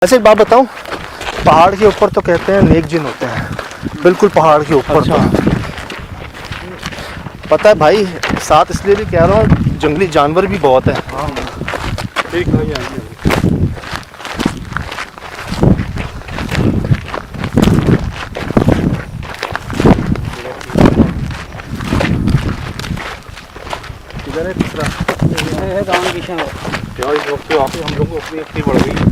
ऐसे एक बात बताऊं, पहाड़ के ऊपर तो कहते हैं नेक जिन होते हैं, बिल्कुल पहाड़ के ऊपर। अच्छा। तो पता है भाई, साथ इसलिए भी कह रहा हूँ, जंगली जानवर भी बहुत है। हाँ ठीक है। किधर है तीसरा? है गाँव की शाम यार इस वक्त वहाँ पे हम लोग को अपनी अपनी बढ़ गई।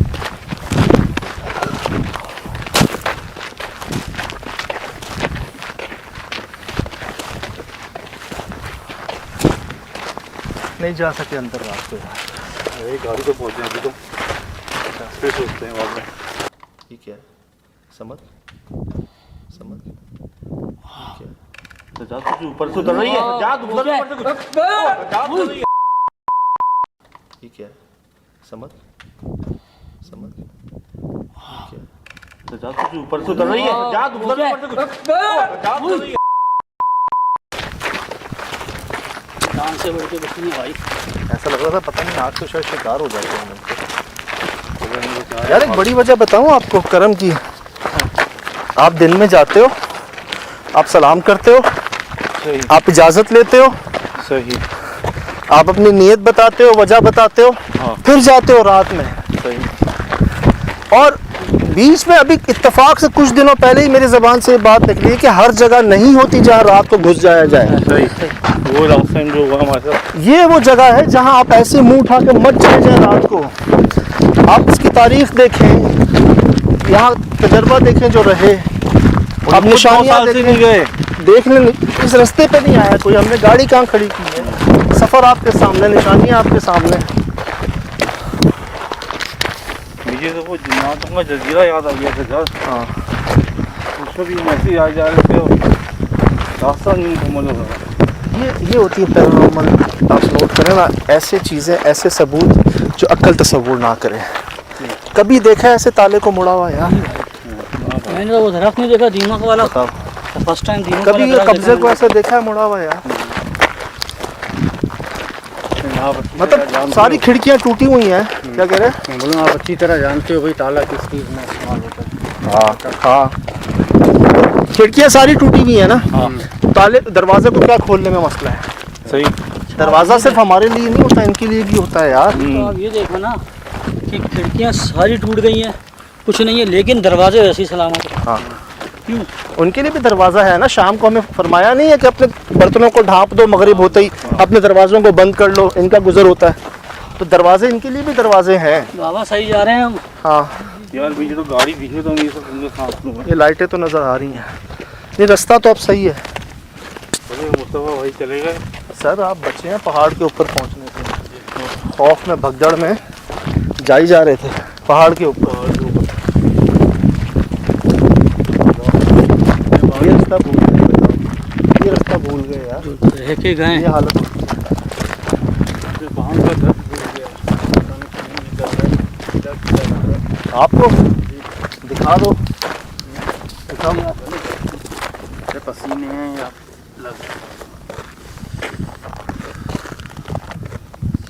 नहीं जा सके अंदर रात को यार। अरे गाड़ी तो पहुँचे अभी तो फिर सोचते हैं बाद में। ठीक है, समझ समझ ठीक है। तो जा तुझे ऊपर से उतर रही है, जा ऊपर से उतर रही है। ठीक है, समझ समझ ठीक है। तो जा तुझे ऊपर से उतर रही है, जा ऊपर से उतर रही है। जान से बढ़ के बची नहीं भाई। ऐसा लग रहा था पता नहीं आज तो शायद शिकार हो जाते हैं हमको। यार एक बड़ी वजह बताऊं आपको करम की। आप दिन में जाते हो, आप सलाम करते हो, सही। आप इजाज़त लेते हो, सही। आप अपनी नीयत बताते हो, वजह बताते हो, हाँ। फिर जाते हो रात में, सही। और बीच में अभी इत्तेफाक से कुछ दिनों पहले ही मेरी ज़बान से ये बात निकली कि हर जगह नहीं होती जहाँ रात को घुस जाया जाए। सही। वो रास्ता जो हुआ हमारे साथ, ये वो जगह है जहाँ आप ऐसे मुंह उठा के मत चले जाए रात को। आप इसकी तारीफ देखें, यहाँ तजर्बा देखें जो रहे, आप निशानियाँ देख लें। इस रास्ते पे नहीं आया कोई, हमने गाड़ी कहाँ खड़ी की है, सफ़र आपके सामने, निशानियाँ आपके सामने। मुझे तो वो जन्नतों का जजीरा याद आ गया था सर। हाँ, उसमें भी वैसे ही आ जा रहे थे, रास्ता नहीं घूमने लगा। ये होती है पैरानॉर्मल। आप नोट करें ना, ऐसे चीज़ें, ऐसे सबूत जो अक्ल तस्वुर ना करें। कभी देखा है ऐसे ताले को मुड़ा हुआ यार? मैंने तो वो दरख्त नहीं देखा दीमक वाला, फर्स्ट टाइम दीमक वाला। कभी ये कब्जे को ऐसे देखा है मुड़ा हुआ यार? मतलब सारी खिड़कियां टूटी हुई हैं। क्या कह रहे हैं? बोलो आप अच्छी तरह जानते हो भाई ताला किस चीज़ में इस्तेमाल होता है। हाँ हाँ, खिड़कियां सारी टूटी हुई है ना। हाँ। ताले दरवाजे को क्या खोलने में मसला है? सही। दरवाज़ा सिर्फ हमारे लिए नहीं होता, इनके लिए भी होता है यार। तो आप ये देखो ना कि खिड़कियाँ सारी टूट गई हैं, कुछ नहीं है, लेकिन दरवाजे वैसे ही सलामत हैं। हाँ, क्यों? उनके लिए भी दरवाज़ा है ना। शाम को हमें फरमाया नहीं है कि अपने बर्तनों को ढाँप दो, मगरिब होते ही अपने दरवाज़ों को बंद कर लो, इनका गुजर होता है। तो दरवाजे, इनके लिए भी दरवाजे हैं। बाबा सही जा रहे हैं हम। हाँ यार मुझे तो गाड़ी दिखे तो ये सब ये लाइटें तो नज़र आ रही हैं, ये रास्ता तो अब सही है। मुस्तफा भाई चले गए सर, आप बचे हैं पहाड़ के ऊपर पहुंचने से, खौफ में भगदड़ में जा ही जा रहे थे पहाड़ के ऊपर। ये रास्ता भूल गए, ये रास्ता भूल गए यार, रह के गए ये हालत। आपको दिखा दो, दिखाओ। पसीने हैं या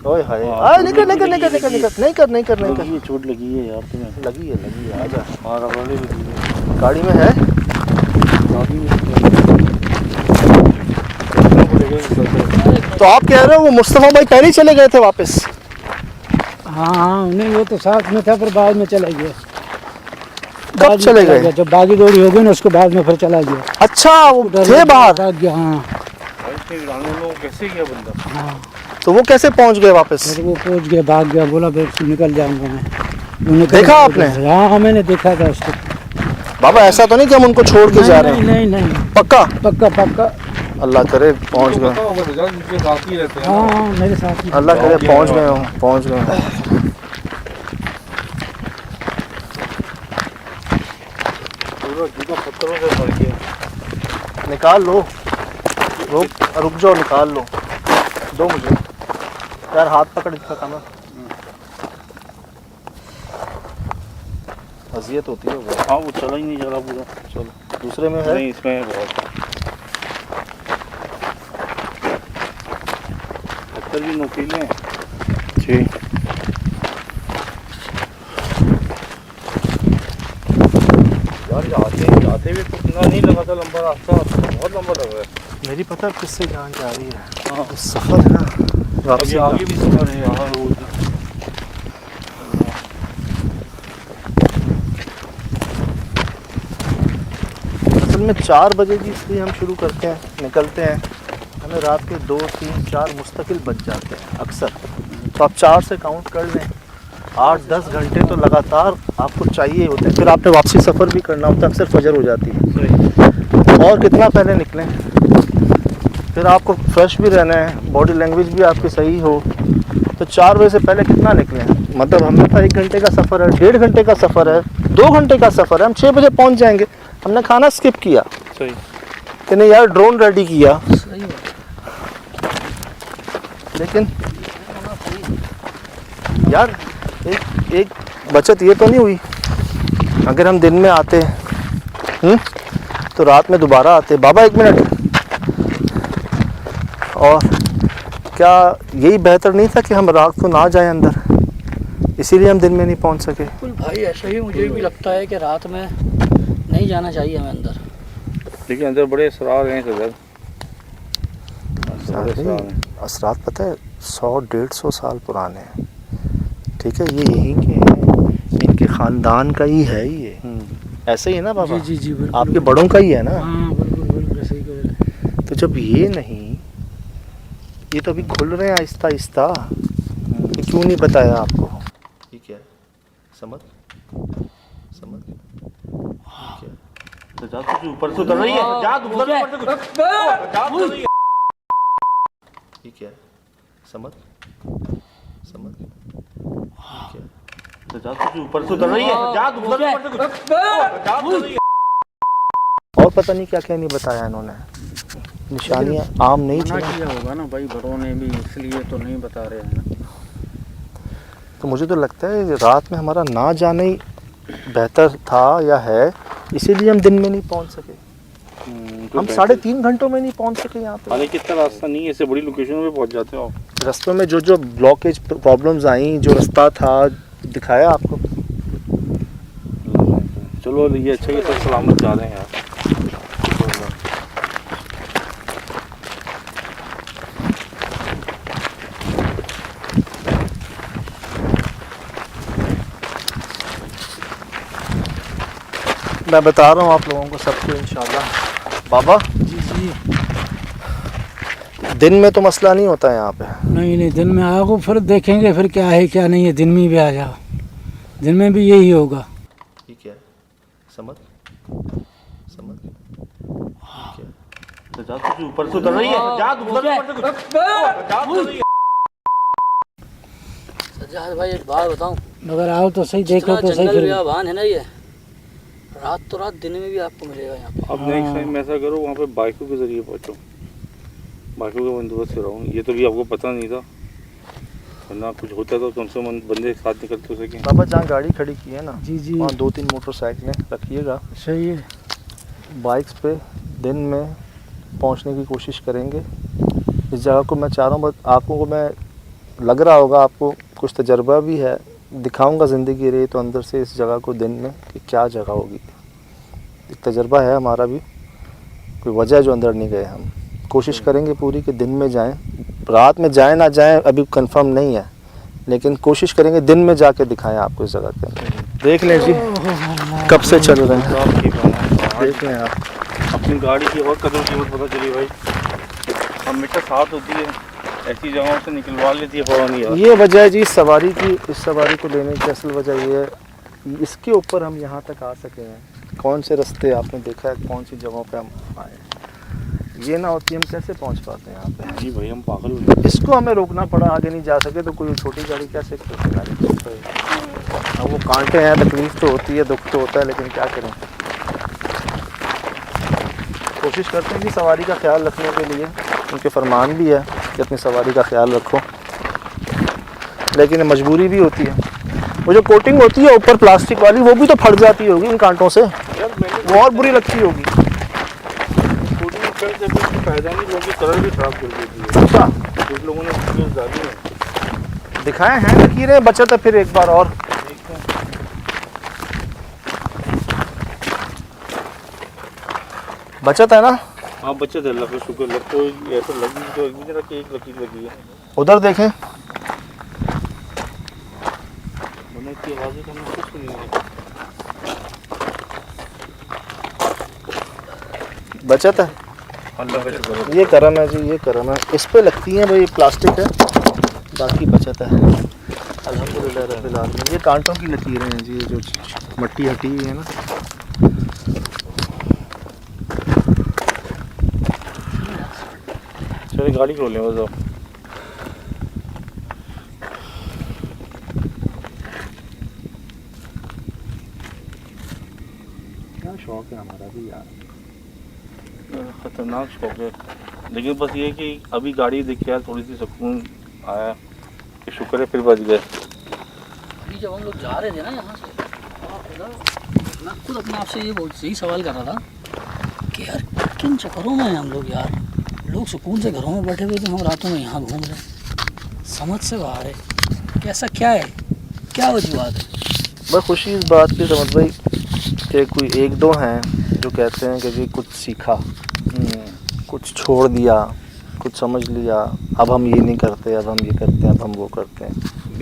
ओए हाय, आए निकल निकल निकल निकल निकल, नहीं कर। ये चोट लगी है यार तुम्हें? लगी है, आजा। हमारा वाले लगी है, गाड़ी में है। गाड़ी में। तो आप कह रहे हो वो मुस्तफा भाई पहले ही चले गए थे वापस? हाँ, नहीं वो तो साथ में था, पर बाद में चला गया। कब चले गए? जब बागी दौड़ी हो गई ना, उसके बाद में फिर चला गया। अच्छा, वो थे बाहर? गया, हाँ। कैसे गया बंदा? हाँ, तो वो कैसे पहुंच गए वापस? फिर वो पहुंच गया, भाग गया, बोला फिर निकल जाऊंगा मैं। देखा आपने? हाँ, मैंने देखा था उसको। बाबा ऐसा तो नहीं कि हम उनको छोड़ के जा रहे हैं? नहीं, पक्का? पक्का। अल्लाह करे पहुंच गए। हाँ, मेरे साथ ही। अल्लाह करे पहुंच गए। निकाल लो, रुक जाओ, निकाल लो, दो मुझे यार, हाथ पकड़ दिखा ना, अजियत होती है वो। हाँ, वो चला ही नहीं जा रहा पूरा। चलो दूसरे में है? नहीं, इसमें है बहुत। पत्थर भी नुकीले हैं। ठीक। यार जाते हुए तो इतना नहीं लगा था लंबा रास्ता, बहुत लंबा लग रहा है। मेरी पता है किससे जान जा रही है। हाँ सफ़र है ना, अभी वापसी का। आगे भी सफर है यहाँ रोज। असल में 4 बजे जी इसलिए हम शुरू करते हैं, निकलते हैं, हमें रात के 2, 3, 4 मुस्तकिल बच जाते हैं अक्सर। तो आप 4 से काउंट कर लें, 8-10 घंटे तो लगातार आपको चाहिए होते हैं। फिर आपने वापसी सफ़र भी करना होता है, अक्सर फजर हो जाती है। और कितना पहले निकलें, फिर आपको फ्रेश भी रहना है, बॉडी लैंग्वेज भी आपकी सही हो। तो 4 बजे से पहले कितना निकलें, मतलब हमें तो 1 घंटे का सफ़र है, 1.5 घंटे का सफ़र है, 2 घंटे का सफ़र है, हम 6 बजे पहुंच जाएंगे। हमने खाना स्किप किया सही कि नहीं यार, ड्रोन रेडी किया, सही है। लेकिन यार एक बचत ये तो नहीं हुई, अगर हम दिन में आते तो रात में दोबारा आते। बाबा 1 मिनट, और क्या यही बेहतर नहीं था कि हम रात को ना जाएं अंदर, इसीलिए हम दिन में नहीं पहुंच सके। बिल्कुल भाई, ऐसा ही मुझे भी लगता है कि रात में नहीं जाना चाहिए हमें अंदर। लेकिन अंदर बड़े असरार हैं सर, बड़े असरार हैं। असरात पता है 100-150 साल पुराने हैं, ठीक है, ये यहीं के हैं, इनके ख़ानदान का ही है ये। ऐसे ही है ना बाबा? जी जी बिल्कुल, आपके बड़ों का ही है ना? हाँ बिल्कुल बिल्कुल सही कह रहे हैं। तो जब ये नहीं, ये तो अभी खुल रहे हैं आहिस्ता आहिस्ता, ये क्यों नहीं बताया आपको? ठीक है, समझ समझ, ठीक है, तो जा तुझे ऊपर से उतर रही है, जा ऊपर से उतर रही है। ठीक है, समझ समझ, ठीक है, तो जा तुझे ऊपर से उतर रही है, जा ऊपर से उतर रही है। और पता नहीं क्या क्या नहीं बताया इन्होंने, निशानियाँ आम नहीं थी ना। किया होगा ना भाई बड़ों ने भी, इसलिए तो नहीं बता रहे हैं ना। तो मुझे तो लगता है रात में हमारा ना जाना ही बेहतर था या है, इसीलिए हम दिन में नहीं पहुंच सके। हम 3.5 घंटों में नहीं पहुंच सके यहाँ पे। हालांकि कितना रास्ता नहीं है, ऐसे बड़ी लोकेशनों पे पहुंच जाते हो आप। रास्तों में जो जो ब्लॉकेज प्रॉब्लम्स आई, जो रास्ता था दिखाया आपको। चलो ये अच्छा कि सब सलामत जा रहे हैं यार। मैं बता रहा हूँ आप लोगों को सबको इंशाल्लाह। बाबा जी जी, दिन में तो मसला नहीं होता है यहाँ पे। नहीं नहीं, दिन में आओ फिर देखेंगे फिर क्या है क्या नहीं है। दिन में भी आ जाओ, दिन में भी यही होगा। ठीक है, समझ समझ, ठीक है, तो जा तुझे ऊपर से उतर रही है, जा ऊपर से। सज्जाद भाई एक बात बताऊं, मगर आओ तो सही, देखो तो सही। फिर बियाबान है ना ये, रात तो रात दिन में भी आपको मिलेगा यहाँ पे। अब नेक्स्ट टाइम ऐसा करो, वहाँ पे बाइकों के जरिए पहुँचो, बाइकों का बंदोबस्त कराऊँ। ये तो भी आपको पता नहीं था, वरना कुछ होता तो कम से कम बंदे साथ निकलते सके। बाबा जहाँ गाड़ी खड़ी की है ना, जी जी, वहाँ 2-3 मोटरसाइकिलें रखिएगा। सही है। बाइक्स पे दिन में पहुँचने की कोशिश करेंगे। इस जगह को मैं चाह रहा हूँ, आपको को मैं लग रहा होगा, आपको कुछ तजर्बा भी है, दिखाऊंगा ज़िंदगी रही तो अंदर से इस जगह को दिन में कि क्या जगह होगी। एक तजर्बा है हमारा भी, कोई वजह जो अंदर नहीं गए। हम कोशिश करेंगे पूरी कि दिन में जाएं, रात में जाएं ना जाएं अभी कंफर्म नहीं है, लेकिन कोशिश करेंगे दिन में जाके दिखाएं आपको इस जगह के अंदर। देख लें जी कब से चल रहे हैं, देख लें आप। अपनी गाड़ी की और कदर कीमत पता चली भाई, हमेशा साथ होती है, ऐसी जगहों से निकलवा लेती है फ़ौरन यार। ये वजह है जी इस सवारी की, इस सवारी को लेने की असल वजह ये है, इसके ऊपर हम यहाँ तक आ सके हैं। कौन से रास्ते आपने देखा है, कौन सी जगहों पे हम आए हैं, ये ना होती हम कैसे पहुँच पाते हैं यहाँ पे। जी भाई हम पागल हो गए। इसको हमें रोकना पड़ा, आगे नहीं जा सके तो कोई छोटी गाड़ी कैसे कर। अब वो कांटे हैं, तकलीफ तो होती है, दुख तो होता है, लेकिन क्या करें। कोशिश करते हैं कि सवारी का ख्याल रखने के लिए, उनके फरमान भी है कि अपनी सवारी का ख्याल रखो, लेकिन मजबूरी भी होती है। वो जो कोटिंग होती है ऊपर प्लास्टिक वाली, वो भी तो फट जाती होगी इन कांटों से, वो और बुरी लगती होगी। फायदा नहीं, लोगों की कलर भी खराब कर देती है। अच्छा, कुछ लोगों ने डाली है, दिखाए हैं लकीरें, बचत है फिर एक बार और। बचत है ना? हाँ बच्चे थे, अल्लाह का शुक्र। लग तो ऐसा लगी तो एक भी नहीं रखी, एक लकीर लगी है। उधर देखें, मैंने की आवाज़ें तो हमने कुछ सुनी नहीं। बचत है। अल्लाह का शुक्र है। ये करम है जी, ये करम है। इस पे लगती हैं भाई, प्लास्टिक है, बाकी बचत है। अल्हम्दुलिल्लाह रब्बिल आलमीन। ये कांटों की लकीरें हैं जी, ये जो मट्टी हटी हुई है ना। चलिए गाड़ी खोलें बस अब। क्या शौक है हमारा भी यार, ख़तरनाक शौक है। लेकिन बस ये है कि अभी गाड़ी देखी यार, थोड़ी सी सुकून आया कि शुक्र है फिर बच गए। अभी जब हम लोग जा रहे थे ना यहाँ से, मैं खुद अपने आप से ये बहुत सही सवाल कर रहा था कि यार किन चक्करों में हैं हम लोग यार। लोग सुकून से घरों में बैठे हुए थे, हम रातों में यहाँ घूम रहे हैं, समझ से बाहर है कि ऐसा क्या है, क्या वजूहत है। बस खुशी इस बात की समझ भाई कि कोई एक दो हैं जो कहते हैं कि जी कुछ सीखा, कुछ छोड़ दिया, कुछ समझ लिया, अब हम ये नहीं करते, अब हम ये करते हैं, अब हम वो करते हैं।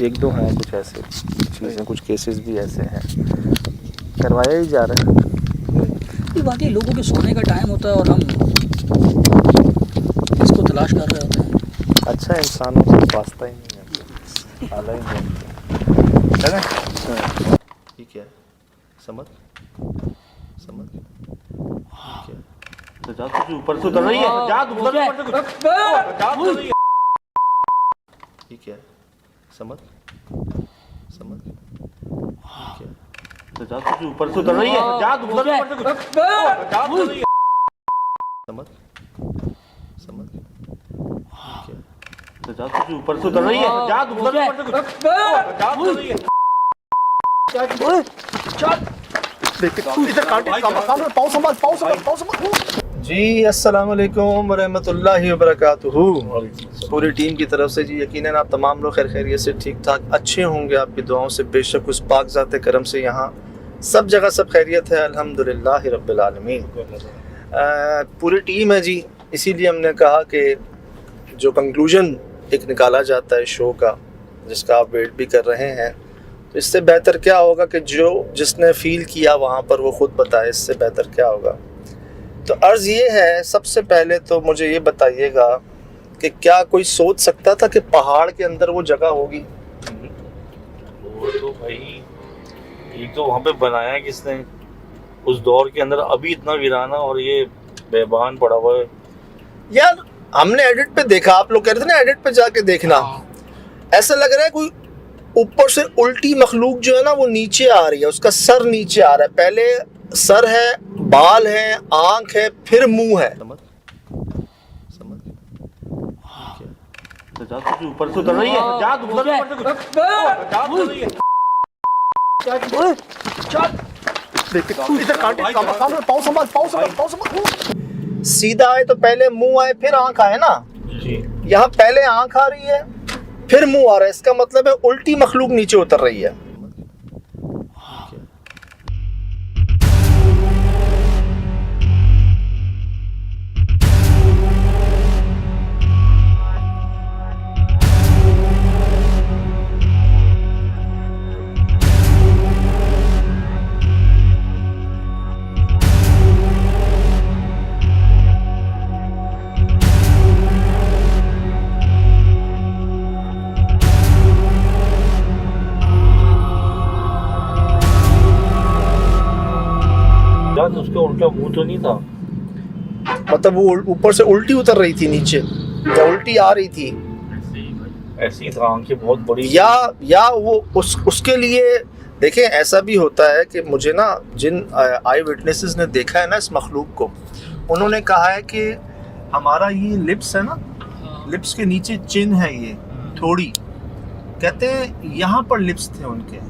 एक दो हैं कुछ ऐसे चीज़ें, कुछ केसेस भी ऐसे हैं, करवाया ही जा रहा है। ये बाकी लोगों के सोने का टाइम होता है और हम इसको तलाश कर रहे होते हैं। अच्छा इंसानों से वास्ता ही नहीं है, आला ही नहीं है। ठीक है, समझ समझ क्या? तो जा तुझे ऊपर से उतर रही है, जा ऊपर से उतर रही है। ठीक है, समझ समझ क्या? तो जा तुझे ऊपर से उतर रही है, जा ऊपर से उतर रही है। समझ समझ क्या? तो जा तुझे ऊपर से उतर रही है, जा ऊपर से उतर रही है। जी अस्सलाम वालेकुम वरहमतुल्लाहि वबरकातुहू। पूरी टीम की तरफ से जी यकीनन आप तमाम लोग खैर खैरियत से ठीक ठाक अच्छे होंगे, आपकी दुआओं से बेशक उस पाक ज़ात करम से यहाँ सब जगह सब खैरियत है, अल्हम्दुलिल्लाह रब्बिल आलमीन। पूरी टीम है जी, इसीलिए हमने कहा कि जो कंक्लूजन एक निकाला जाता है शो का, जिसका आप वेट भी कर रहे हैं, तो इससे बेहतर क्या होगा कि जो जिसने फ़ील किया वहाँ पर वो ख़ुद बताए, इससे बेहतर क्या होगा। तो अर्ज़ ये है, सबसे पहले तो मुझे ये बताइएगा कि क्या कोई सोच सकता था कि पहाड़ के अंदर वो जगह होगी? वो तो भाई एक तो वहाँ पे बनाया किसने उस दौर के अंदर, अभी इतना वीराना और ये बेबान पड़ा हुआ है यार। हमने एडिट पे देखा, आप लोग कह रहे थे ना एडिट पे जाके देखना, ऐसा लग रहा है कोई ऊपर से उल्टी मखलूक जो है ना वो नीचे आ रही है, उसका सर नीचे आ रहा है। पहले सर है, बाल है, आंख है, फिर मुंह है। समझ समझ क्या? तो जा तुझे ऊपर से उतर रही है, जा ऊपर से उतर रही है। सीधा आए तो पहले मुंह आए फिर आंख आए ना, यहाँ पहले आंख आ रही है फिर मुंह आ रहा है, इसका मतलब है उल्टी मखलूक नीचे उतर रही है। उसका उल्टा मुंह तो नहीं था, मतलब वो ऊपर से उल्टी उतर रही थी नीचे, या उल्टी आ रही थी, ऐसी ही था, आंखें बहुत बड़ी, या वो उसके लिए देखें। ऐसा भी होता है कि मुझे ना जिन आई विटनेसेस ने देखा है ना इस मखलूक को, उन्होंने कहा है कि हमारा ये लिप्स है ना, लिप्स के नीचे चिन है ये थोड़ी, कहते हैं यहाँ पर लिप्स थे उनके,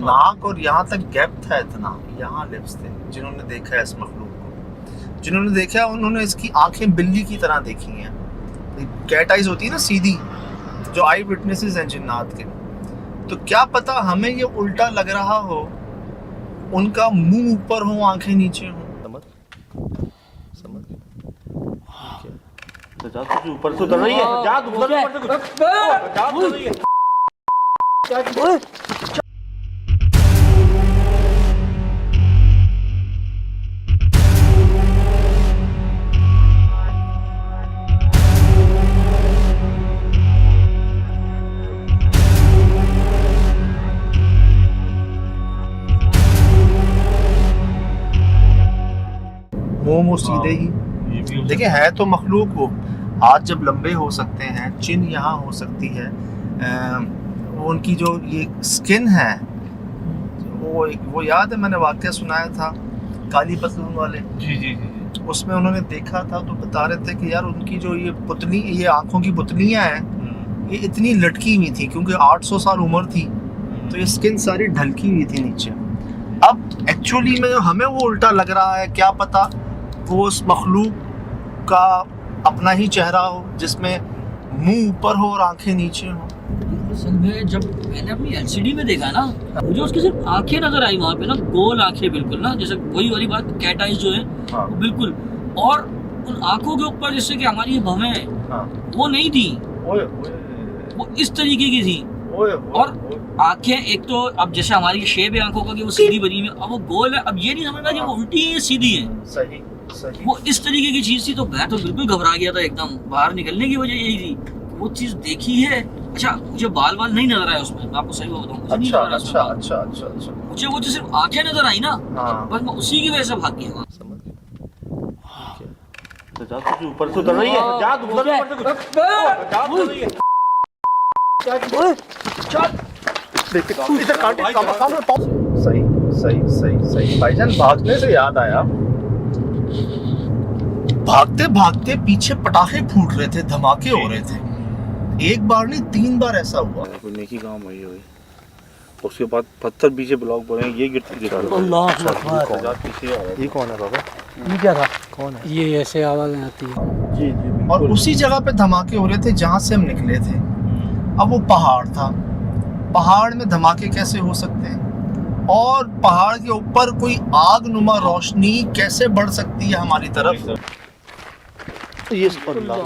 नाक और यहाँ तक गैप था इतना, यहाँ लिप्स थे। जिन्होंने देखा है इस मखलूक को, जिन्होंने देखा है उन्होंने इसकी आंखें बिल्ली की तरह देखी हैं, कैट आइज होती है ना सीधी, जो आई विटनेसेस हैं जिन्नात के। तो क्या पता हमें ये उल्टा लग रहा हो, उनका मुंह ऊपर हो आंखें नीचे हो। समझ जा तुझे ऊपर से उतर रही है, जा उतर ऊपर से कुछ जा उतर रही है। मुंह सीधे ही देखिए, है तो मखलूक वो। हाथ जब लंबे हो सकते हैं, चिन यहाँ हो सकती है, उनकी जो ये स्किन है, वो याद है मैंने वाकया सुनाया था काली पतलून वाले। जी जी जी। उसमें उन्होंने देखा था तो बता रहे थे कि यार उनकी जो ये आंखों की पुतलियां हैं, ये इतनी लटकी हुई थी क्योंकि 800 साल उम्र थी, तो ये स्किन सारी ढलकी हुई थी नीचे। अब एक्चुअली में हमें वो उल्टा लग रहा है, क्या पता वो उस मखलूक का अपना ही चेहरा हो जिसमें मुंह ऊपर हो और आंखें नीचे हो। असल में जब मैंने अपनी एलसीडी में देखा ना, मुझे उसकी सिर्फ आंखें नजर आई वहाँ पे ना, गोल आंखें बिल्कुल ना, जैसे वही वाली बात कैट आइज जो है। हाँ। वो बिल्कुल, और उन आंखों के ऊपर जैसे कि हमारी ये भवें हैं, हाँ। वो नहीं थी, ओए वो इस तरीके की थी। ओए और आंखें एक तो अब जैसे हमारी शेप है आंखों का कि वो सीधी बनी हुई है, अब वो गोल है। अब ये नहीं समझ में कि वो उल्टी है सीधी है, सही सही। वो इस तरीके की चीज थी। तो मैं तो बिल्कुल घबरा गया था एकदम। बाहर निकलने की वजह यही थी, वो चीज देखी है। अच्छा, मुझे बाल नहीं नजर आया उसमें, मैं आपको सही बताऊं, मुझे नहीं अच्छा नजर आया उसमें अच्छा बाल। अच्छा अच्छा अच्छा। मुझे वो जो सिर्फ आंखें नजर आई ना, हाँ। बस मैं उसी की वजह से भाग गया। तो जा तुझे ऊपर से उतर रही है, जा उतर ऊपर से कुछ जा उतर रही है। सही सही सही सही। भाईजान भागने से याद आया, भागते भागते पीछे पटाखे फूट रहे थे, धमाके हो रहे थे। एक बार नहीं 3 बार ऐसा हुआ। कोई नेकी काम हुई हुई, उसके बाद पत्थर पीछे ब्लॉक पड़े, ये गिरा। अल्लाह अकबर। जा पीछे आ रहा है। ये कौन है बाबा? ये क्या था? कौन है? ये ऐसे आवाजें आती है। जी जी। और उसी जगह पे धमाके हो रहे थे जहाँ से हम निकले थे। अब वो पहाड़ था, पहाड़ में धमाके कैसे हो सकते हैं? और पहाड़ के ऊपर कोई आग नुमा रोशनी कैसे बढ़ सकती है हमारी तरफ? ये अल्लाह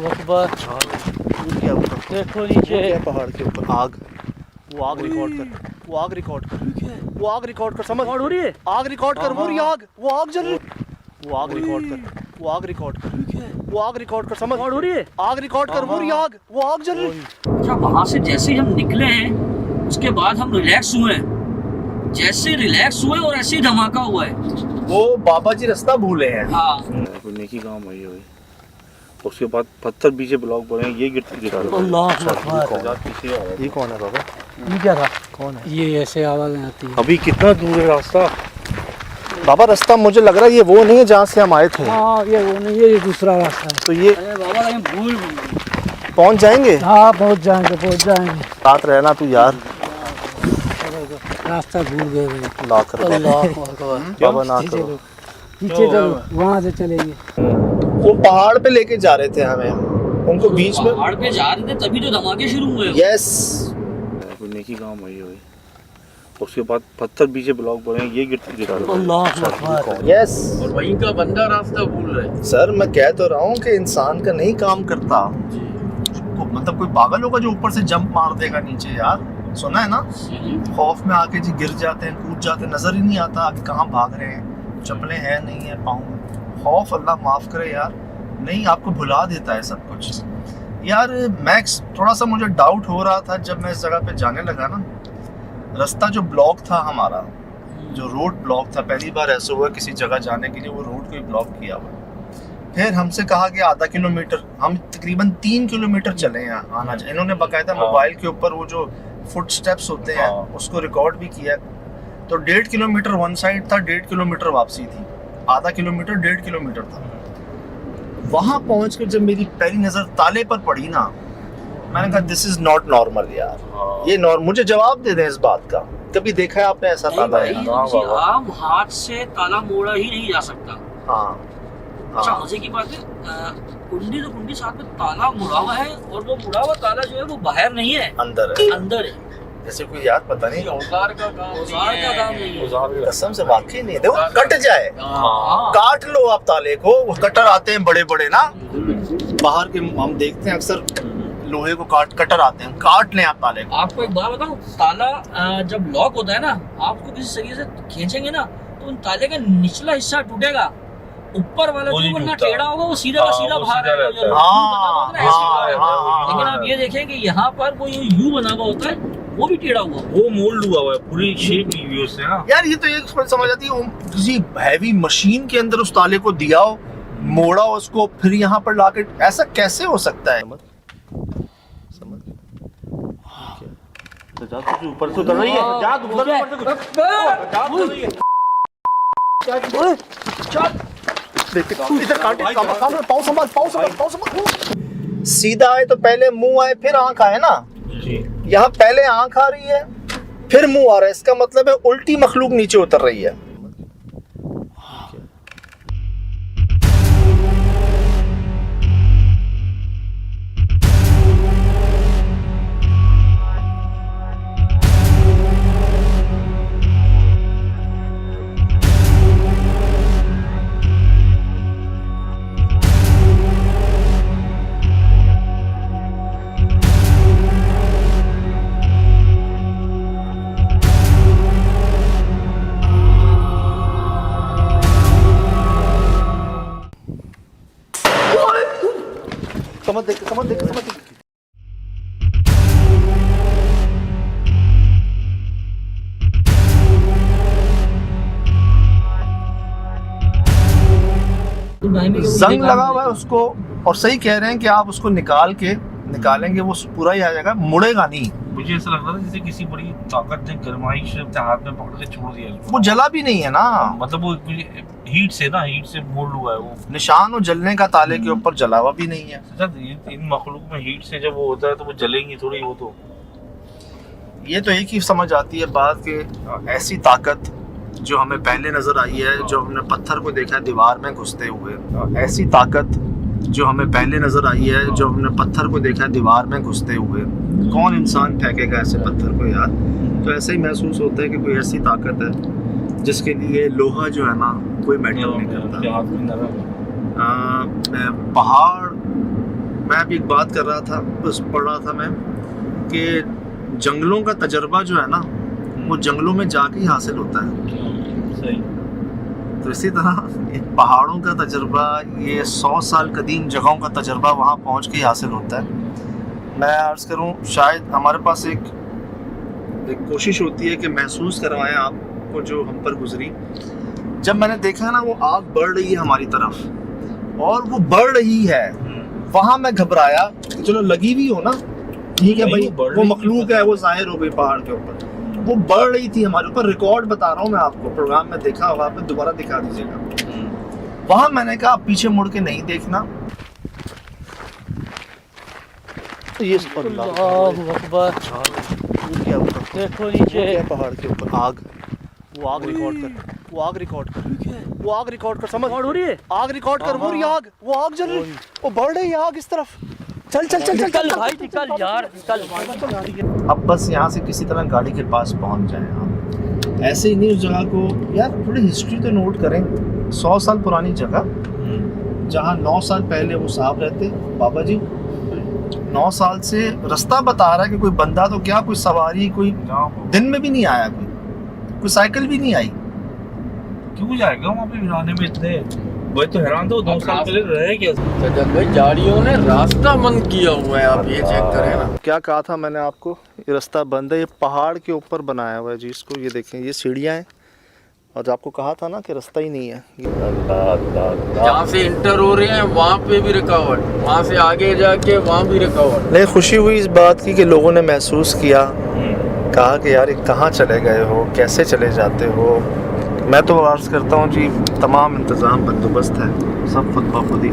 अकबर। देखो नीचे पहाड़ के ऊपर आग, वो आग रिकॉर्ड कर, वो आग रिकॉर्ड कर, वो आग रिकॉर्ड कर, समझ हो रही है। आग रिकॉर्ड कर, वो रही आग, वो आग जल रही, वो आग रिकॉर्ड कर, वो आग रिकॉर्ड कर, वो आग रिकॉर्ड कर, समझ हो रही है। आग रिकॉर्ड कर, वो रही आग, वो आग जल रही। अच्छा, वहाँ से जैसे ही हम निकले हैं, उसके बाद हम रिलैक्स हुए हैं। जैसे रिलैक्स हुए और ऐसे ही धमाका हुआ है। वो बाबा जी रास्ता भूले हैं। हाँ। कोई नेकी काम हुई हुई, उसके बाद पत्थर पीछे ब्लॉक पड़े, ये गिरा। अल्लाह अकबर। जा पीछे आ रहा है। ये कौन है बाबा? ये क्या था? कौन है? ये ऐसे आवाजें आती है। अभी कितना दूर है रास्ता? बाबा रास्ता मुझे लग रहा है ये वो नहीं है जहाँ से हम आए थे। हाँ, ये वो नहीं, ये दूसरा रास्ता है। तो ये अरे बाबा, कहीं भूल पहुँच जाएंगे। हाँ, पहुँच जाएंगे। साथ रहना तू यार। रास्ता भूल गए भाई। ला कर बाबा ना करो। पीछे चलो, वहाँ से चलेंगे। वो पहाड़ पे लेके जा रहे थे हमें, उनको बीच में। पहाड़ पे जा रहे थे तभी तो धमाके शुरू हुए। यस। कोई नेकी काम हुई हुई, उसके बाद पत्थर पीछे ब्लॉक पड़े, ये गिरा। अल्लाह अकबर। यस। और वहीं का बंदा रास्ता भूल रहा है। सर मैं कह तो रहा हूँ कि इंसान का नहीं काम करता। मतलब कोई पागल होगा जो ऊपर से जंप मार देगा नीचे यार? सुना है ना, खौफ में आके जी गिर जाते हैं, कूद जाते हैं, नजर ही नहीं आता आगे कहाँ भाग रहे हैं, चप्पलें हैं नहीं है पाँव में। खौफ अल्लाह माफ करे यार, नहीं आपको भुला देता है सब कुछ। यार मैक्स थोड़ा सा मुझे डाउट हो रहा था जब मैं इस जगह पे जाने लगा ना, रास्ता जो ब्लॉक था हमारा, जो रोड ब्लॉक था, पहली बार ऐसा हुआ किसी जगह जाने के लिए वो रोड को ही ब्लॉक किया हुआ। फिर हमसे कहा कि आधा किलोमीटर, हम तकरीबन 3 किलोमीटर चले हैं आना। इन्होंने बाकायदा मोबाइल के ऊपर वो जो फुट स्टेप्स होते हैं उसको रिकॉर्ड भी किया। तो 1.5 किलोमीटर वन साइड था, 1.5 किलोमीटर वापसी थी, आधा किलोमीटर 1.5 किलोमीटर था। वहां पहुंच कर जब मेरी पहली नजर ताले पर पड़ी ना, मैंने कहा दिस इज नॉट नॉर्मल यार। ये मुझे जवाब दे दें इस बात का, कभी देखा है आपने ऐसा ताला? आम हाथ से ताला मोड़ा ही नहीं जा सकता। हाँ अच्छा, मजे की बात है, कुंडी तो कुंडी, साथ में ताला मुड़ा हुआ है, और वो मुड़ा हुआ ताला जो है वो बाहर नहीं है, अंदर है। अंदर है। जैसे कोई यार पता नहीं औजार का काम औजार का काम नहीं है। कसम से वाकई नहीं, देखो कट जाए, हाँ। काट लो आप ताले को। वो कटर आते हैं बड़े बड़े ना, बाहर के हम देखते हैं अक्सर लोहे को कटर आते हैं, काट लें आप ताले को। आपको एक बात बताऊं, ताला जब लॉक होता है ना, आपको किसी सरिये से खींचेंगे ना तो उन ताले का निचला हिस्सा टूटेगा, ऊपर वाला वो जो नहीं ना टूटता। टेढ़ा होगा वो सीधा का हाँ, सीधा वो बाहर सीधा आएगा। रहता है। जो हाँ, बना होता है, ऐसे हाँ, बाहर आएगा। हाँ, लेकिन हाँ। आप ये देखें कि यहाँ पर वो यू बना हुआ होता है, वो भी टेढ़ा हुआ। वो मोल्ड हुआ है, पूरी शेप ली हुई है उससे ना। यार ये तो एक समझ आती है, किसी हैवी मशीन के अंदर उस ताले को दिया हो, मोड़ा उसको, फिर यहाँ पर लाके, ऐसा कैसे हो सकता है? समझ तो जा तू ऊपर से उतर रही है, जा तू ऊपर से जा उतर रही है। इधर काटे, पाँव संभाल, पाँव संभाल, पाँव संभाल। सीधा आए तो पहले मुंह आए फिर आंख आए ना, जी यहाँ पहले आंख आ रही है फिर मुंह आ रहा है, इसका मतलब है उल्टी मखलूक नीचे उतर रही है। समझ देख, समझ देख, समझ देख। जंग लगा हुआ है उसको, और सही कह रहे हैं कि आप उसको निकालेंगे वो पूरा ही आ जाएगा, मुड़ेगा नहीं। मुझे ऐसा लग रहा था जैसे किसी बड़ी ताकत ने गरमाइश से अपने हाथ में पकड़ के छोड़ दिया उसको। वो जला भी नहीं है ना, मतलब वो हीट से मोल्ड हुआ है वो। निशान वो जलने का ताले के ऊपर जला हुआ भी नहीं है। इन मखलूक में हीट से जब वो होता है तो वो जलेंगी थोड़ी वो तो। ये तो एक ही समझ आती है बात कि ऐसी ताकत जो हमें पहले नजर आई है, जो हमने पत्थर को देखा है दीवार में घुसते हुए, ऐसी ताकत जो हमें पहले नजर आई है, जो हमने पत्थर को देखा है दीवार में घुसते हुए, कौन इंसान फेंकेगा ऐसे पत्थर को यार? तो ऐसे ही महसूस होता है कि कोई ऐसी ताकत है जिसके लिए लोहा जो है ना कोई मैटर नहीं करता। पहाड़, मैं अभी एक बात कर रहा था, बस पढ़ रहा था मैं कि जंगलों का तजर्बा जो है ना वो जंगलों में जाके ही हासिल होता है। सही। तो इसी तरह पहाड़ों का तजर्बा, ये 100 साल कदीम जगहों का तजर्बा वहाँ पहुँच के ही हासिल होता है। मैं अर्ज़ करूँ, शायद हमारे पास एक कोशिश होती है कि महसूस करवाएं आपको जो हम पर गुजरी। जब मैंने देखा ना वो आग बढ़ रही है हमारी तरफ और वो बढ़ रही है, वहाँ मैं घबराया कि चलो लगी भी हो ना, ठीक है भाई, वो मखलूक है, वो जाहिर हो गई पहाड़ के ऊपर, वो बढ़ रही थी हमारे ऊपर। रिकॉर्ड बता रहा हूँ मैं आपको, प्रोग्राम में देखा होगा आपने, दोबारा दिखा दीजिएगा। वहाँ मैंने कहा पीछे मुड़ के नहीं देखना। ये अल्लाहु अकबर, देखो नीचे पहाड़ के ऊपर आग, वो आग रिकॉर्ड कर, वो आग रिकॉर्ड कर, वो आग रिकॉर्ड कर, समझ हो रही है, आग रिकॉर्ड कर, वो रही आग, वो आग जल रही, वो बढ़ रही है आग इस तरफ। चल चल चल निकल भाई, निकल यार, निकल। अब बस यहाँ से किसी तरह गाड़ी के पास पहुँच जाएं आप। ऐसे ही नहीं उस जगह को, यार थोड़ी हिस्ट्री तो नोट करें। 100 साल पुरानी जगह, जहाँ 9 साल पहले वो साहब रहते, बाबा जी 9 साल से रास्ता बता रहा है कि कोई बंदा तो क्या, कोई सवारी, कोई दिन में भी नहीं आया, कोई साइकिल भी नहीं आई। क्यों जाएगा वहाँ पे वीराने में इतने? वही तो हैरान था, 2 साल पहले रहे क्या? सज्जन भाई, झाड़ियों ने रास्ता बंद किया हुआ है, आप ये चेक करें ना। क्या कहा था मैंने आपको, ये रास्ता बंद है, ये पहाड़ के ऊपर बनाया हुआ है जी इसको, ये देखें, ये सीढ़ियाँ हैं, और आपको कहा था ना कि रास्ता ही नहीं है। जहाँ से इंटर हो रहे हैं वहाँ पे भी रुकावट, वहाँ से आगे जाके वहाँ भी रुकावट। नहीं, खुशी हुई इस बात की कि लोगों ने महसूस किया, कहा कि यार ये कहाँ चले गए हो, कैसे चले जाते हो। मैं तो अर्ज़ करता हूँ जी, तमाम इंतज़ाम बंदोबस्त है, सब खुद ब खुद ही।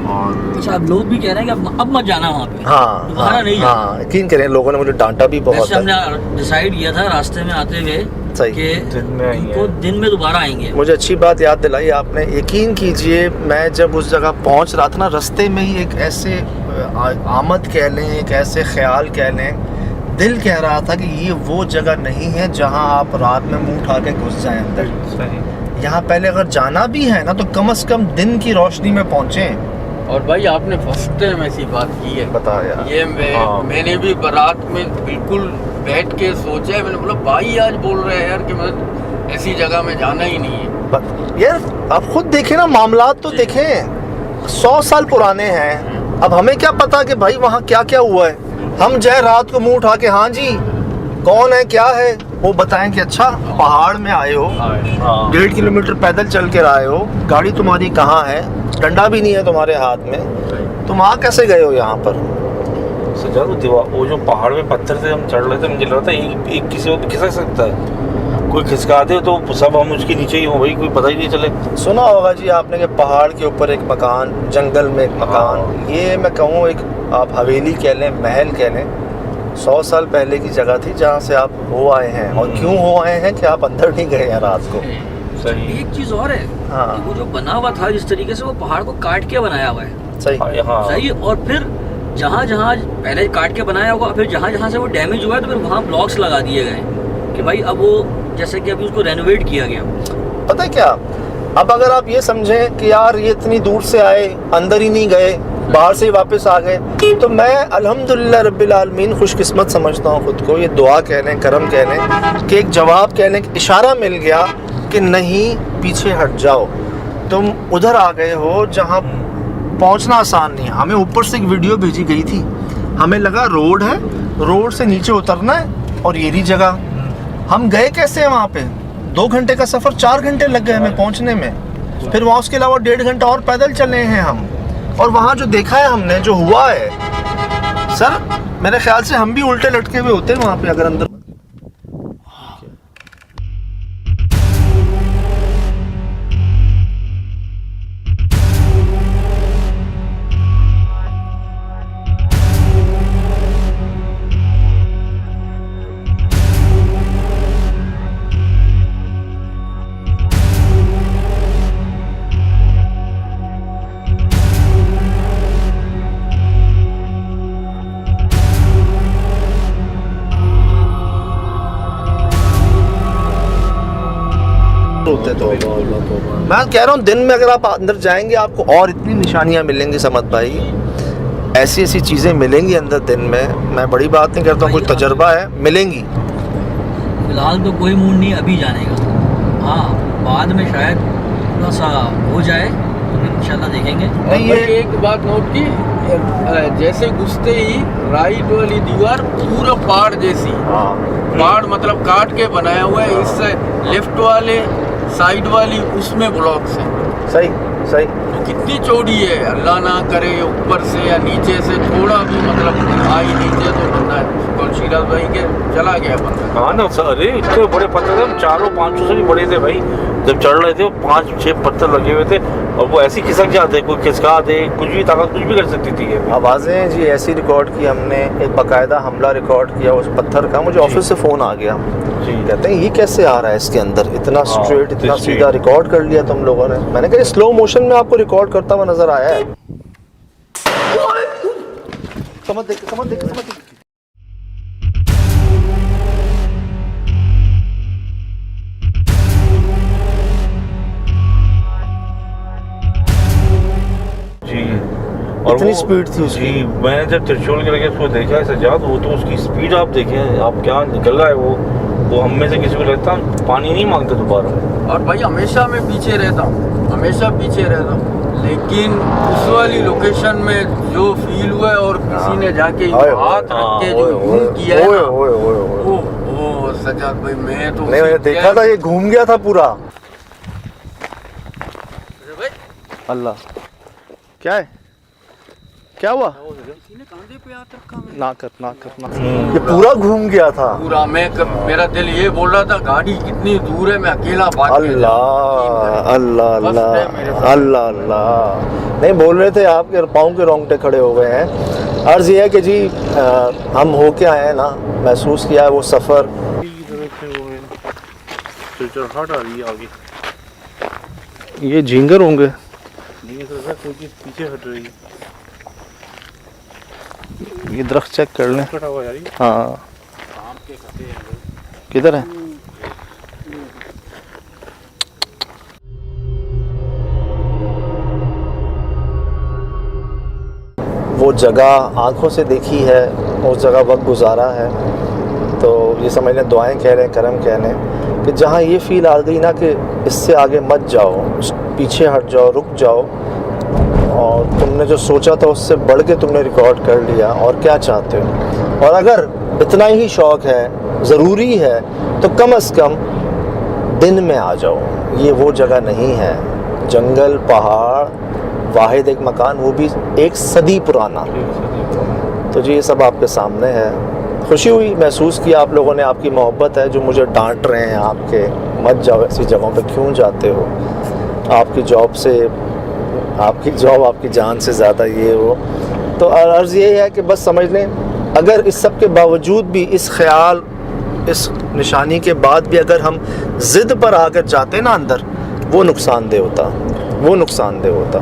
और अच्छा, अब लोग भी कह रहे हैं कि अब मत जाना वहाँ पे, हाँ दोबारा नहीं जाना। हाँ, यकीन करें, लोगों ने मुझे डांटा भी बहुत वैसे हमने डिसाइड किया था रास्ते में आते हुए सही कि दिन में आएंगे, उनको दिन में दोबारा आएंगे। मुझे अच्छी बात याद दिलाई आपने। यकीन कीजिए, मैं जब उस जगह पहुंच रहा था ना, रास्ते में ही एक ऐसे आमद कह लें, एक ऐसे ख्याल कह लें, दिल कह रहा था कि ये वो जगह नहीं है जहां आप रात में मुंह उठा के घुस जाएं अंदर। सही। यहाँ पहले अगर जाना भी है ना तो कम से कम दिन की रोशनी में पहुंचे। और भाई आपने फर्स्ट टाइम ऐसी बात की है। बता यार। ये हाँ। मैंने भी बारात में बिल्कुल बैठ के सोचा है, मैंने बोला भाई आज बोल रहे हैं यार कि मैं ऐसी जगह में जाना ही नहीं है। यार आप खुद देखें ना, मामलात तो देखें 100 साल पुराने हैं। अब हमें क्या पता कि भाई वहाँ क्या क्या हुआ है। हम जाए रात को मुंह उठा के हाँ जी कौन है क्या है वो बताएं कि अच्छा पहाड़ में आए हो, हाँ। 1.5 किलोमीटर पैदल चल कर आए हो, गाड़ी तुम्हारी कहाँ है, डंडा भी नहीं है तुम्हारे हाथ में, तुम आ कैसे गए हो यहाँ पर। सजा तो दीवार, वो जो पहाड़ में पत्थर से हम चढ़ रहे थे, मुझे लग रहा था एक किसी को भी खिसक सकता है, कोई खिसका दे तो सब हम उसके नीचे ही हो भाई, कोई पता ही नहीं चले। सुना होगा जी आपने कि पहाड़ के ऊपर एक मकान, जंगल में एक मकान, ये मैं कहूँ एक आप हवेली कह लें, महल कह लें, 100 साल पहले की जगह थी जहाँ से आप हो आए हैं। और क्यों हो आए हैं कि आप अंदर नहीं गए हैं रात को। सही। एक चीज और है हाँ। कि वो जो बना हुआ था जिस तरीके से वो पहाड़ को काट के बनाया हुआ है, सही। हाँ। सही। और फिर जहाँ जहाँ पहले काट के बनाया होगा, फिर जहाँ जहाँ से वो डैमेज हुआ है तो फिर वहाँ ब्लॉक्स लगा दिए गए कि भाई अब वो जैसे कि अभी उसको रेनोवेट किया गया। पता है क्या, अब अगर आप ये समझें कि यार ये इतनी दूर से आए, अंदर ही नहीं गए, बाहर से ही वापस आ गए, तो मैं अल्हम्दुलिल्लाह रब्बिल आलमीन खुशकिस्मत समझता हूँ खुद को। ये दुआ कह लें, करम कह लें कि एक जवाब कह लें, इशारा मिल गया कि नहीं पीछे हट जाओ, तुम उधर आ गए हो जहाँ पहुँचना आसान नहीं है। हमें ऊपर से एक वीडियो भेजी गई थी, हमें लगा रोड है, रोड से नीचे उतरना है और ये रही जगह। हम गए कैसे हैं वहाँ पे, 2 घंटे का सफ़र 4 घंटे लग गए हमें पहुँचने में। फिर वहाँ उसके अलावा 1.5 घंटा और पैदल चले हैं हम। और वहाँ जो देखा है हमने, जो हुआ है सर, मेरे ख्याल से हम भी उल्टे लटके हुए होते हैं वहाँ पे अगर अंदर। होते तो मैं कह रहा हूँ दिन में अगर आप अंदर जाएंगे आपको और इतनी निशानियाँ मिलेंगी समत भाई, ऐसी ऐसी चीज़ें मिलेंगी अंदर दिन में। मैं बड़ी बात नहीं करता हूँ, कुछ तजर्बा है, मिलेंगी। फिलहाल तो कोई मूड नहीं अभी जाने का। हाँ, बाद में शायद थोड़ा सा हो जाए तो फिर इंशाल्लाह देखेंगे। नहीं भाई ये एक बात नोट की, जैसे घुसते ही राइट वाली दीवार पूरा पहाड़ जैसी, पहाड़ मतलब काट के बनाया हुआ है। इससे लेफ्ट वाले साइड वाली उसमें ब्लॉक्स है। सही सही। तो कितनी चौड़ी है, अल्लाह ना करे ऊपर से या नीचे से थोड़ा भी मतलब आई नीचे तो बंदा कौन शिराज भाई के चला गया बंदा। हाँ ना सर, अरे इतने बड़े पत्थर थे, 400-500 से भी बड़े थे भाई। जब चढ़ रहे थे 5-6 पत्थर लगे हुए थे और वो ऐसी खिसक जाते, कोई खिसका दे, कुछ भी ताकत कुछ भी कर सकती थी ये। आवाज़ें जी ऐसी रिकॉर्ड की हमने, एक बाकायदा हमला रिकॉर्ड किया उस पत्थर का। मुझे ऑफिस से फ़ोन आ गया, कहते हैं ये कैसे आ रहा है इसके अंदर, इतना स्ट्रेट, इतना सीधा रिकॉर्ड कर लिया तुम लोगों ने। मैंने कहा स्लो मोशन में आपको रिकॉर्ड करता हुआ नजर आया है। समझ देख। जी, और इतनी वो- स्पीड थी उसकी। जी, मैंने जब त्रिशूल के लगे उसको देखा है सजाद, वो तो उसकी स्पीड आप देखें, आप क्या निकल रहा है वो हम में से किसी को लगता पानी नहीं मांगता दोबारा। और भाई हमेशा मैं पीछे रहता हूँ, हमेशा पीछे रहता हूँ, लेकिन उस वाली लोकेशन में जो फील हुआ है और किसी ने जाके हाथ रख के जो घूम किया है ना, ओ सजाद भाई मैं तो नहीं, मैंने देखा था ये घूम गया था पूरा। भाई अल्लाह, क्या है, क्या हुआ? किसी ने कांधे पे हाथ रखा मैं। ना कर। ये पूरा घूम गया था पूरा मेरा दिल ये बोल रहा था गाड़ी कितनी दूर है, मैं अकेला भाग के अल्लाह अल्लाह बस अल्लाह है मेरे साथ। अल्लाह अल्लाह। नहीं बोल रहे थे आपके पाँव के रोंगटे खड़े हो गए हैं। अर्ज़ ये है कि जी हम होके आए हैं ना, महसूस किया है वो सफ़र। हट आ रही है आगे, ये झींगर होंगे। नहीं सर कोई चीज़ पीछे हट रही है, ये दरख्त चेक कर लें। कटा हुआ यार ये। हाँ किधर है? वो जगह आंखों से देखी है, उस जगह वक्त गुजारा है, तो ये समझ लें दुआएं कह रहे हैं, करम कह रहे हैं कि जहाँ ये फील आ गई ना कि इससे आगे मत जाओ, पीछे हट जाओ, रुक जाओ, और तुमने जो सोचा था उससे बढ़ के तुमने रिकॉर्ड कर लिया, और क्या चाहते हो। और अगर इतना ही शौक़ है, ज़रूरी है, तो कम से कम दिन में आ जाओ। ये वो जगह नहीं है, जंगल, पहाड़, वाहिद एक मकान, वो भी 1 सदी पुराना। तो जी ये सब आपके सामने है। खुशी हुई, महसूस किया आप लोगों ने, आपकी मोहब्बत है जो मुझे डांट रहे हैं आपके, मत जाओ ऐसी जगहों पे, क्यों जाते हो, आपकी जॉब से, आपकी जॉब आपकी जान से ज़्यादा ये हो। तो अर्ज़ ये है कि बस समझ लें, अगर इस सब के बावजूद भी, इस ख्याल, इस निशानी के बाद भी अगर हम ज़िद पर आकर जाते ना अंदर, वो नुकसानदेह होता, वो नुकसानदेह होता।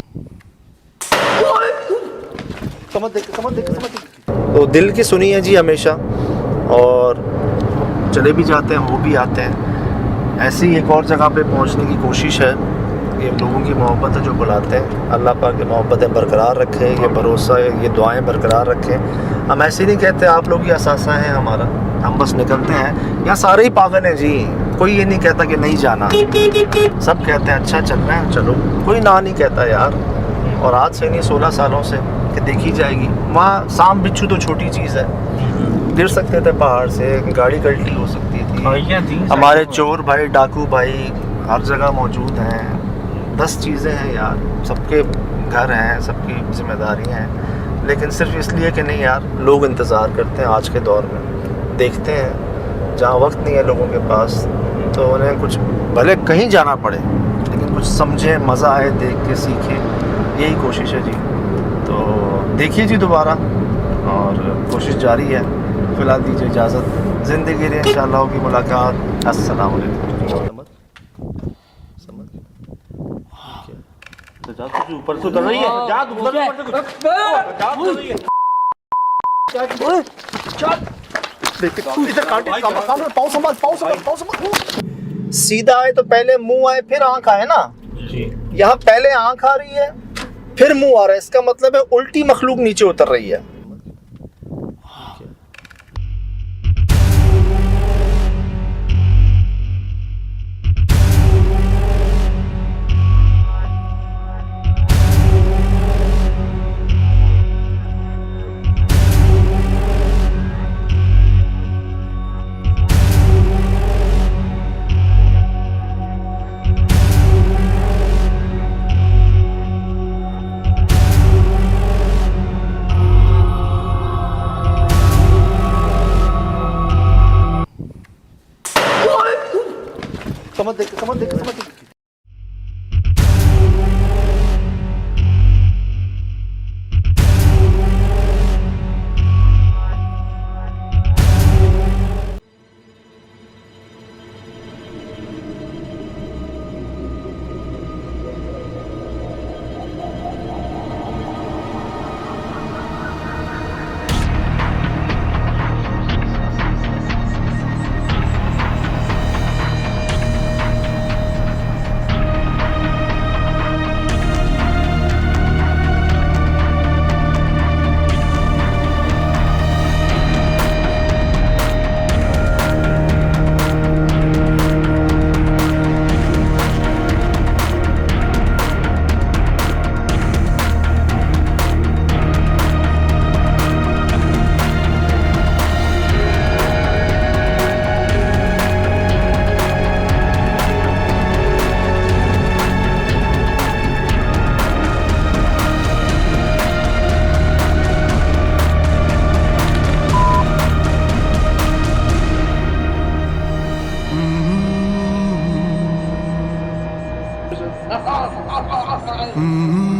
तो दिल की सुनी है जी हमेशा, और चले भी जाते हैं, हो भी आते हैं। ऐसी एक और जगह पे पहुंचने की कोशिश है। ये लोगों की मोहब्बत है जो बुलाते हैं। अल्लाह पाक की मोहब्बतें बरकरार रखे, ये भरोसा, ये दुआएं बरकरार रखें। हम ऐसे नहीं कहते आप लोग ही असासा हैं हमारा, हम बस निकलते हैं। यहाँ सारे ही पागल हैं जी, कोई ये नहीं कहता कि नहीं जाना, सब कहते हैं अच्छा चल रहा है चलो, कोई ना नहीं कहता यार। और आज से नहीं 16 सालों से कि देखी जाएगी। वहाँ सांप बिच्छू तो छोटी चीज़ है, गिर सकते थे पहाड़ से, गाड़ी कल्टी हो सकती थी। हमारे चोर भाई, डाकू भाई हर जगह मौजूद हैं। 10 चीज़ें हैं यार, सबके घर हैं, सबकी जिम्मेदारी हैं, लेकिन सिर्फ इसलिए कि नहीं यार, लोग इंतज़ार करते हैं। आज के दौर में देखते हैं जहाँ वक्त नहीं है लोगों के पास, तो उन्हें कुछ भले कहीं जाना पड़े, लेकिन कुछ समझें, मज़ा आए, देख के सीखें, यही कोशिश है जी। तो देखिए जी दोबारा, और कोशिश जारी है। फ़िलहाल दीजिए इजाज़त, ज़िंदगी रहे इंशाअल्लाह होगी मुलाकात। अस्सलाम वालेकुम। ऊपर से उतर रही है, जा सीधा आए तो पहले मुंह आए फिर आंख आए ना जी। यहाँ पहले आंख आ रही है फिर मुंह आ रहा है, इसका मतलब है उल्टी मखलूक नीचे उतर रही है। समझ देख Mm-hmm.